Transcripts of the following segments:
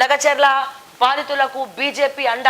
లగచెర్ల బాధితులకు బీజేపీ అండ,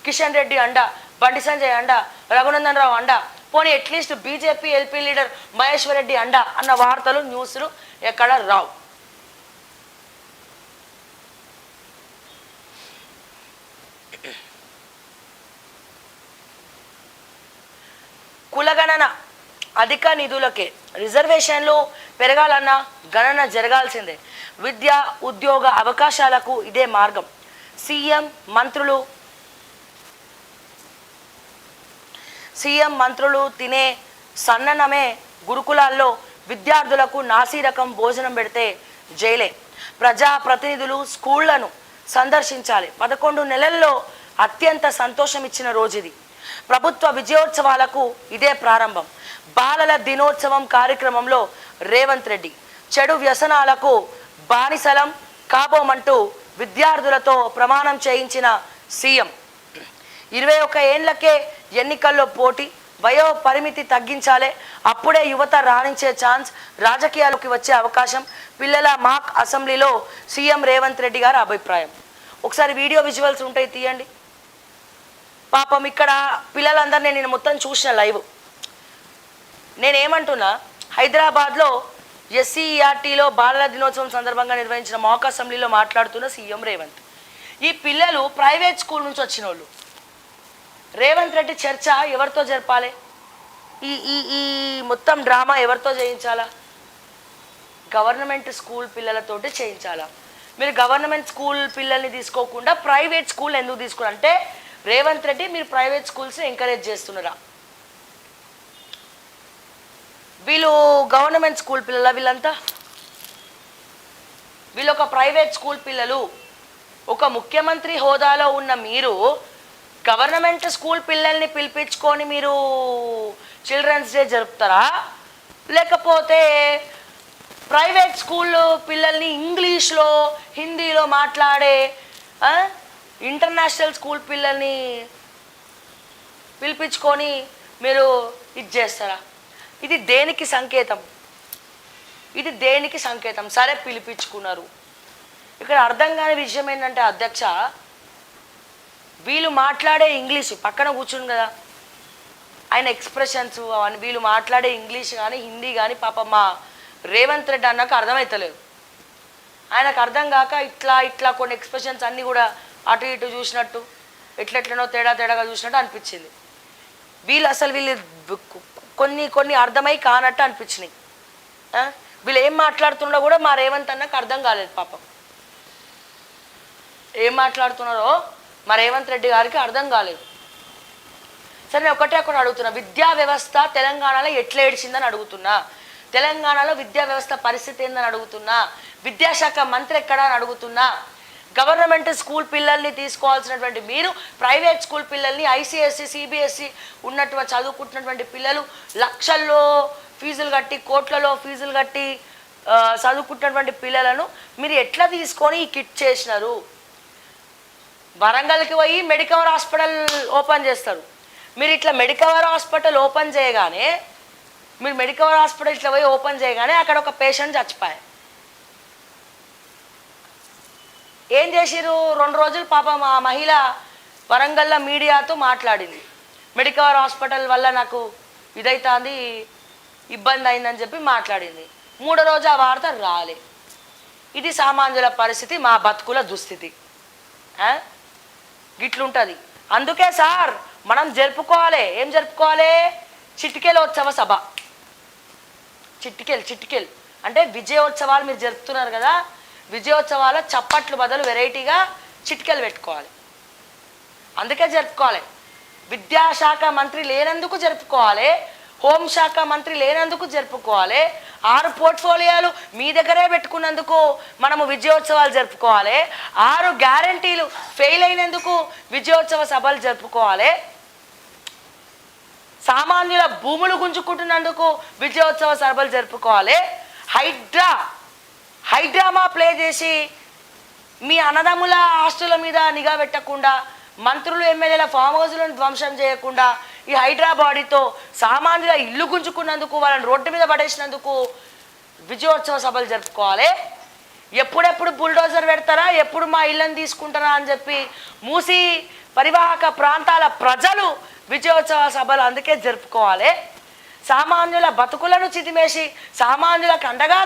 కిషన్ రెడ్డి అండ, బండి సంజయ్ అండ, రఘునందన్ రావు అండ, పోనీ at least BJP LP leader Maheshwar Reddy అండ అన్న వార్తలు న్యూస్లు ఎక్కడ రావు. కులగణన అధిక నిధులకే రిజర్వేషన్లు పెరగాలన్నా గణన జరగాల్సిందే. విద్య ఉద్యోగ అవకాశాలకు ఇదే మార్గం. సీఎం మంత్రులు తినే సన్ననమే గురుకులాల్లో విద్యార్థులకు నాసిరకం భోజనం పెడితే జైలే. ప్రజా ప్రతినిధులు స్కూళ్లను సందర్శించాలి. 11 నెలల్లో అత్యంత సంతోషం ఇచ్చిన రోజు ఇది. ప్రభుత్వ విజయోత్సవాలకు ఇదే ప్రారంభం. బాలల దినోత్సవం కార్యక్రమంలో రేవంత్ రెడ్డి చెడు వ్యసనాలకు బానిసలం కాబోమంటూ విద్యార్థులతో ప్రమాణం చేయించిన సీఎం. 21 ఏండ్లకే ఎన్నికల్లో పోటీ, వయో పరిమితి తగ్గించాలే, అప్పుడే యువత రాణించే ఛాన్స్, రాజకీయాల్లోకి వచ్చే అవకాశం పిల్లల మాక్ అసెంబ్లీలో సీఎం రేవంత్ రెడ్డి గారి అభిప్రాయం. ఒకసారి వీడియో విజువల్స్ ఉంటాయి తీయండి. పాపం ఇక్కడ పిల్లలందరినీ నేను మొత్తం చూసిన లైవ్. నేనేమంటున్నా, హైదరాబాద్లో ఎస్సీఈఆర్టీలో బాలల దినోత్సవం సందర్భంగా నిర్వహించిన మాక్ అసెంబ్లీలో మాట్లాడుతున్న సీఎం రేవంత్. ఈ పిల్లలు ప్రైవేట్ స్కూల్ నుంచి వచ్చిన వాళ్ళు. రేవంత్ రెడ్డి చర్చ ఎవరితో జరపాలి? ఈ ఈ ఈ మొత్తం డ్రామా ఎవరితో చేయించాలా? గవర్నమెంట్ స్కూల్ పిల్లలతోటి చేయించాలా? మీరు గవర్నమెంట్ స్కూల్ పిల్లల్ని తీసుకోకుండా ప్రైవేట్ స్కూల్ ఎందుకు తీసుకున్నారు అంటే రేవంత్ రెడ్డి మీరు ప్రైవేట్ స్కూల్స్ని ఎంకరేజ్ చేస్తున్నారా? వీళ్ళు గవర్నమెంట్ స్కూల్ పిల్లల వీళ్ళంతా? వీళ్ళు ఒక ప్రైవేట్ స్కూల్ పిల్లలు. ఒక ముఖ్యమంత్రి హోదాలో ఉన్న మీరు గవర్నమెంట్ స్కూల్ పిల్లల్ని పిలిపించుకొని మీరు చిల్డ్రన్స్ డే జరుపుతారా? లేకపోతే ప్రైవేట్ స్కూల్ పిల్లల్ని ఇంగ్లీష్లో హిందీలో మాట్లాడే ఇంటర్నేషనల్ స్కూల్ పిల్లల్ని పిలిపించుకొని మీరు ఇది చేస్తారా? ఇది దేనికి సంకేతం? ఇది దేనికి సంకేతం? సరే పిలిపించుకున్నారు. ఇక్కడ అర్థం కాని విషయం ఏంటంటే అధ్యక్ష, వీళ్ళు మాట్లాడే ఇంగ్లీష్ పక్కన కూర్చుని కదా ఆయన ఎక్స్ప్రెషన్స్ అవన్నీ, వీళ్ళు మాట్లాడే ఇంగ్లీష్ కానీ హిందీ కానీ పాప మా రేవంత్ రెడ్డి అన్నాక అర్థమవుతలేదు. ఆయనకు అర్థం కాక ఇట్లా కొన్ని ఎక్స్ప్రెషన్స్ అన్నీ కూడా అటు ఇటు చూసినట్టు ఎట్లెట్లనో తేడాగా చూసినట్టు అనిపించింది. వీళ్ళు కొన్ని అర్థమై కానట్టు అనిపించినాయి. వీళ్ళు ఏం మాట్లాడుతున్నారో కూడా మా రేవంత్ అన్నకు అర్థం కాలేదు పాపం. ఏం మాట్లాడుతున్నారో మా రేవంత్ రెడ్డి గారికి అర్థం కాలేదు. సరే నేను ఒకటి అడుగుతున్నా, విద్యా వ్యవస్థ తెలంగాణలో ఎట్లా ఏడ్చిందని అడుగుతున్నా, తెలంగాణలో విద్యా వ్యవస్థ పరిస్థితి ఏందని అడుగుతున్నా, విద్యాశాఖ మంత్రి ఎక్కడా అని అడుగుతున్నా. గవర్నమెంట్ స్కూల్ పిల్లల్ని తీసుకోవాల్సినటువంటి మీరు ప్రైవేట్ స్కూల్ పిల్లల్ని ఐసిఎస్సి సిబిఎస్సి ఉన్నటువంటి చదువుకుంటున్నటువంటి పిల్లలు లక్షల్లో ఫీజులు కట్టి కోట్లలో ఫీజులు కట్టి చదువుకుంటున్నటువంటి పిల్లలను మీరు ఎట్లా తీసుకొని ఈ కిట్ చేసినారు? వరంగల్కి పోయి మెడికవర్ హాస్పిటల్ ఓపెన్ చేస్తారు. మీరు ఇట్లా మెడికవర్ హాస్పిటల్ ఓపెన్ చేయగానే ఇట్లా పోయి ఓపెన్ చేయగానే అక్కడ ఒక పేషెంట్ చచ్చిపోయారు. ఏం చేసిరు? 2 రోజులు పాపం ఆ మహిళ వరంగల్లో మీడియాతో మాట్లాడింది. మెడికవర్ హాస్పిటల్ వల్ల నాకు ఇదైతుంది, ఇబ్బంది అయిందని చెప్పి మాట్లాడింది. 3వ రోజు ఆ వార్త రాలే. ఇది సామాన్యుల పరిస్థితి, మా బతుకుల దుస్థితి. గిట్లుంటుంది. అందుకే సార్ మనం జరుపుకోవాలి. ఏం జరుపుకోవాలి? చిటికెలోత్సవ సభ. చిటికెల్ అంటే విజయోత్సవాలు మీరు జరుపుతున్నారు కదా, విజయోత్సవాల చప్పట్లు బదులు వెరైటీగా చిటికెలు పెట్టుకోవాలి. అందుకే జరుపుకోవాలి. విద్యాశాఖ మంత్రి లేనందుకు జరుపుకోవాలి, హోంశాఖ మంత్రి లేనందుకు జరుపుకోవాలి, 6 పోర్ట్ఫోలియోలు మీ దగ్గరే పెట్టుకున్నందుకు మనము విజయోత్సవాలు జరుపుకోవాలి, 6 గ్యారంటీలు ఫెయిల్ అయినందుకు విజయోత్సవ సభలు జరుపుకోవాలి, సామాన్యుల భూములు గుంజుకుంటున్నందుకు విజయోత్సవ సభలు జరుపుకోవాలి. హైడ్రామా ప్లే చేసి మీ అన్నదమ్ముల ఆస్తుల మీద నిఘా పెట్టకుండా, మంత్రులు ఎమ్మెల్యేల ఫామ్ హౌస్లను ధ్వంసం చేయకుండా, ఈ హైదరాబాద్తో సామాన్యుల ఇల్లు గుంజుకున్నందుకు వాళ్ళని రోడ్డు మీద పడేసినందుకు విజయోత్సవ సభలు జరుపుకోవాలి. ఎప్పుడెప్పుడు బుల్డోజర్ పెడతారా, ఎప్పుడు మా ఇళ్ళని తీసుకుంటారా అని చెప్పి మూసి పరివాహక ప్రాంతాల ప్రజలు విజయోత్సవ సభలు అందుకే జరుపుకోవాలి. సామాన్యుల బతుకులను చితిమేసి సామాన్యులకు అండగా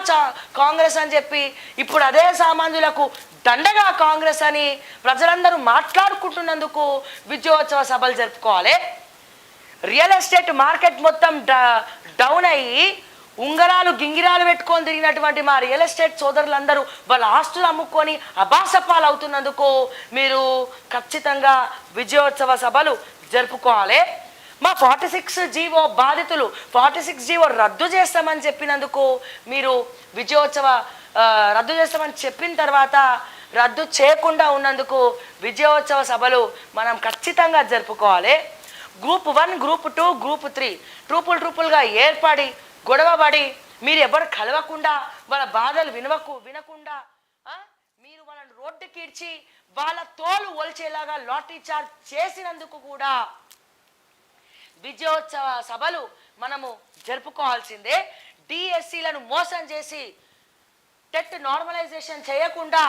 కాంగ్రెస్ అని చెప్పి ఇప్పుడు అదే సామాన్యులకు దండగా కాంగ్రెస్ అని ప్రజలందరూ మాట్లాడుకుంటున్నందుకు విజయోత్సవ సభలు జరుపుకోవాలి. రియల్ ఎస్టేట్ మార్కెట్ మొత్తం డౌన్ అయ్యి ఉంగరాలు గింగిరాలు పెట్టుకొని తిరిగినటువంటి మా రియల్ ఎస్టేట్ సోదరులందరూ వాళ్ళ ఆస్తులు అమ్ముకొని అబాసపాలు అవుతున్నందుకు మీరు ఖచ్చితంగా విజయోత్సవ సభలు జరుపుకోవాలి. మా 46 జీవో బాధితులు 46 జీవో రద్దు చేస్తామని చెప్పినందుకు మీరు విజయోత్సవ రద్దు చేస్తామని చెప్పిన తర్వాత రద్దు చేయకుండా ఉన్నందుకు విజయోత్సవ సభలు మనం ఖచ్చితంగా జరుపుకోవాలి. గ్రూప్ 1, గ్రూప్ 2, గ్రూప్ 3 ట్రూపులుగా ఏర్పడి గొడవపడి మీరు ఎవరు కలవకుండా వాళ్ళ బాధలు వినకుండా మీరు వాళ్ళని రోడ్డుకి ఇడ్చి వాళ్ళ తోలు ఒలిచేలాగా లాటరీ చార్జ్ చేసినందుకు కూడా విజయోత్సవ సభలు మనము జరుపుకోవాల్సిందే. డిఎస్సీలను మోసం చేసి టెట్ నార్మలైజేషన్ చేయకుండా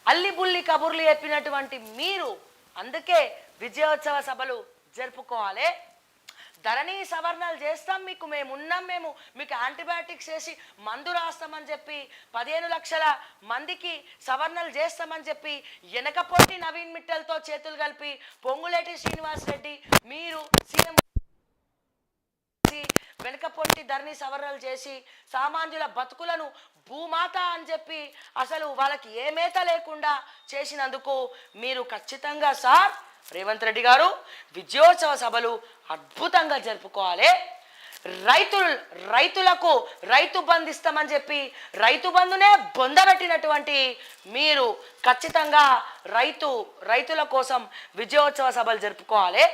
అల్లిబుల్లి కబుర్లు చెప్పినటువంటి మీరు అందుకే విజయోత్సవ సభలు జరుపుకోవాలి. ధరణి సవరణలు చేస్తాం, మేము మీకు యాంటీబయాటిక్స్ వేసి మందు రాస్తామని చెప్పి 15 లక్షల మందికి సవరణలు చేస్తామని చెప్పి వెనకపోటి నవీన్ మిట్టల్తో చేతులు కలిపి పొంగులేటి శ్రీనివాస్ రెడ్డి మీరు సీఎం వెనకపోటి ధరణి సవరణలు చేసి సామాన్యుల బతుకులను భూమాత అని చెప్పి అసలు వాళ్ళకి ఏ మేత లేకుండా చేసినందుకు మీరు ఖచ్చితంగా సార్ రేవంత్ రెడ్డి గారు విజయోత్సవ సభలు అద్భుతంగా జరుపుకోవాలి. రైతులకు రైతు బంధు ఇస్తామని చెప్పి రైతు బంధునే బొందబెట్టినటువంటి మీరు ఖచ్చితంగా రైతుల కోసం విజయోత్సవ సభలు జరుపుకోవాలి.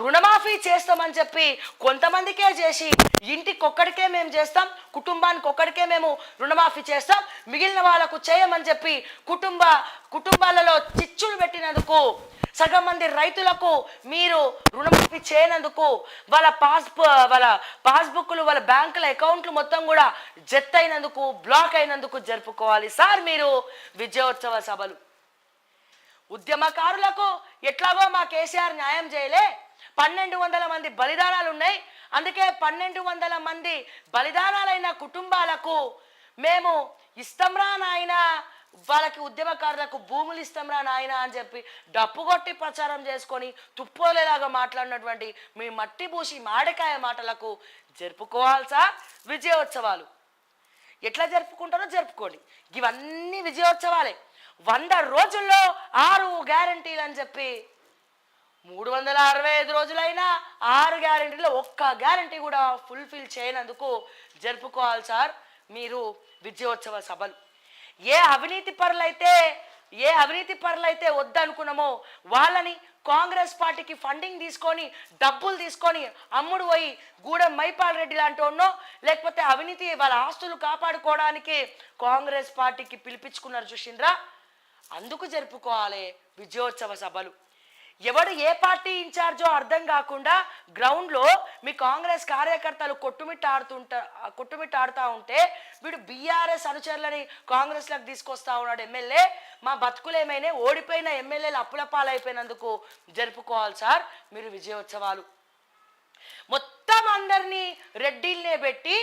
రుణమాఫీ చేస్తామని చెప్పి కొంతమందికే చేసి ఇంటికొక్కడికే మేము చేస్తాం, కుటుంబానికి ఒక్కడికే మేము రుణమాఫీ చేస్తాం, మిగిలిన వాళ్ళకు చేయమని చెప్పి కుటుంబాలలో చిచ్చులు పెట్టినందుకు సగం మంది రైతులకు మీరు రుణమాఫీ చేయనందుకు వాళ్ళ పాస్బుక్లు వాళ్ళ బ్యాంకుల అకౌంట్లు మొత్తం కూడా జత్ అయినందుకు బ్లాక్ అయినందుకు జరుపుకోవాలి సార్ మీరు విజయోత్సవ సభలు. ఉద్యమకారులకు ఎట్లాగో మా కేసీఆర్ న్యాయం చేయలే, 1200 మంది బలిదానాలు ఉన్నాయి, అందుకే 1200 మంది బలిదానాలైన కుటుంబాలకు మేము ఇస్తాంరా నాయన, వాళ్ళకి ఉద్యమకారులకు భూములు ఇస్తాంరా నాయన అని చెప్పి డప్పు కొట్టి ప్రచారం చేసుకొని తుప్పోలేలాగా మాట్లాడినటువంటి మీ మట్టి పూసి మాడికాయ మాటలకు జరుపుకోవాలి సార్ విజయోత్సవాలు. ఎట్లా జరుపుకుంటారో జరుపుకోండి, ఇవన్నీ విజయోత్సవాలే. 100 రోజుల్లో 6 గ్యారంటీలు అని చెప్పి 365 రోజులైనా 6 గ్యారంటీలో ఒక్క గ్యారంటీ కూడా ఫుల్ఫిల్ చేయనందుకు జరుపుకోవాలి సార్ మీరు విజయోత్సవ సభలు. ఏ అవినీతి పరులైతే వద్దనుకున్నామో వాళ్ళని కాంగ్రెస్ పార్టీకి ఫండింగ్ తీసుకొని డబ్బులు తీసుకొని అమ్ముడు పోయి గూడెం మైపాల్ రెడ్డి లాంటి లేకపోతే అవినీతి వాళ్ళ ఆస్తులు కాపాడుకోవడానికి కాంగ్రెస్ పార్టీకి పిలిపించుకున్నారు చూసిండ్రా, అందుకు జరుపుకోవాలి విజయోత్సవ సభలు. ఎవడు ఏ పార్టీ ఇన్ఛార్జో అర్థం కాకుండా గ్రౌండ్లో మీ కాంగ్రెస్ కార్యకర్తలు కొట్టుమిట్టాడుతూ ఉంటే వీడు బీఆర్ఎస్ అనుచరులని కాంగ్రెస్లకు తీసుకొస్తా ఉన్నాడు ఎమ్మెల్యే. మా బతుకులేమైనా ఓడిపోయిన ఎమ్మెల్యేలు అప్పుల పాలైపోయినందుకు జరుపుకోవాలి సార్ మీరు విజయోత్సవాలు. మొత్తం అందరినీ రెడ్డిల్నే పెట్టి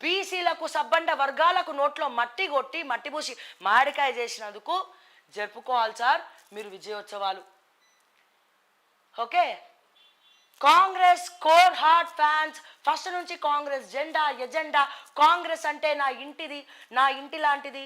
బీసీలకు సబ్బండ వర్గాలకు నోట్లో మట్టి కొట్టి మట్టి పూసి మాడికాయ చేసినందుకు జరుపుకోవాలి సార్ మీరు విజయోత్సవాలు. Okay, Congress core heart fans first నుంచి కాంగ్రెస్ ఎజెండా కాంగ్రెస్ అంటే నా ఇంటి లాంటిది,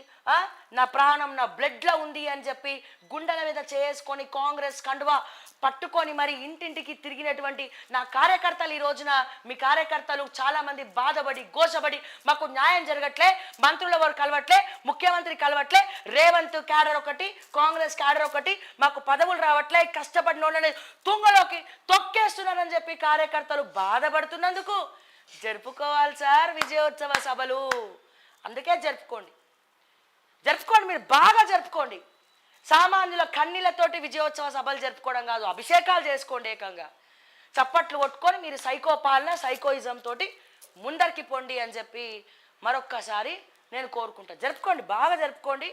నా ప్రాణం నా బ్లడ్లో ఉంది అని చెప్పి గుండెల మీద చేసుకొని కాంగ్రెస్ కండువా పట్టుకొని మరి ఇంటింటికి తిరిగినటువంటి నా కార్యకర్తలు ఈ రోజున మీ కార్యకర్తలు చాలా మంది బాధపడి గోసపడి మాకు న్యాయం జరగట్లే, మంత్రులు ఎవరు కలవట్లే, ముఖ్యమంత్రి కలవట్లే, రేవంత్ క్యాడర్ ఒకటి కాంగ్రెస్ క్యాడర్ ఒకటి మాకు పదవులు రావట్లే, కష్టపడినోళ్ళని తుంగలోకి తొక్కేస్తున్నారని చెప్పి కార్యకర్తలు బాధపడుతున్నందుకు జరుపుకోవాలి సార్ విజయోత్సవ సభలు. అందుకే జరుపుకోండి మీరు బాగా జరుపుకోండి. సామాన్యుల కన్నీళ్లతోటి విజయోత్సవ సభలు జరుపుకోవడం కాదు, అభిషేకాలు చేసుకోండి. ఏకంగా చప్పట్లు కొట్టుకొని మీరు సైకో పాలన సైకోయిజం తోటి ముందరికి పొండి అని చెప్పి మరొక్కసారి నేను కోరుకుంటా. జరుపుకోండి, బాగా జరుపుకోండి,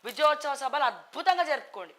విజయోత్సవ సభలు అద్భుతంగా జరుపుకోండి.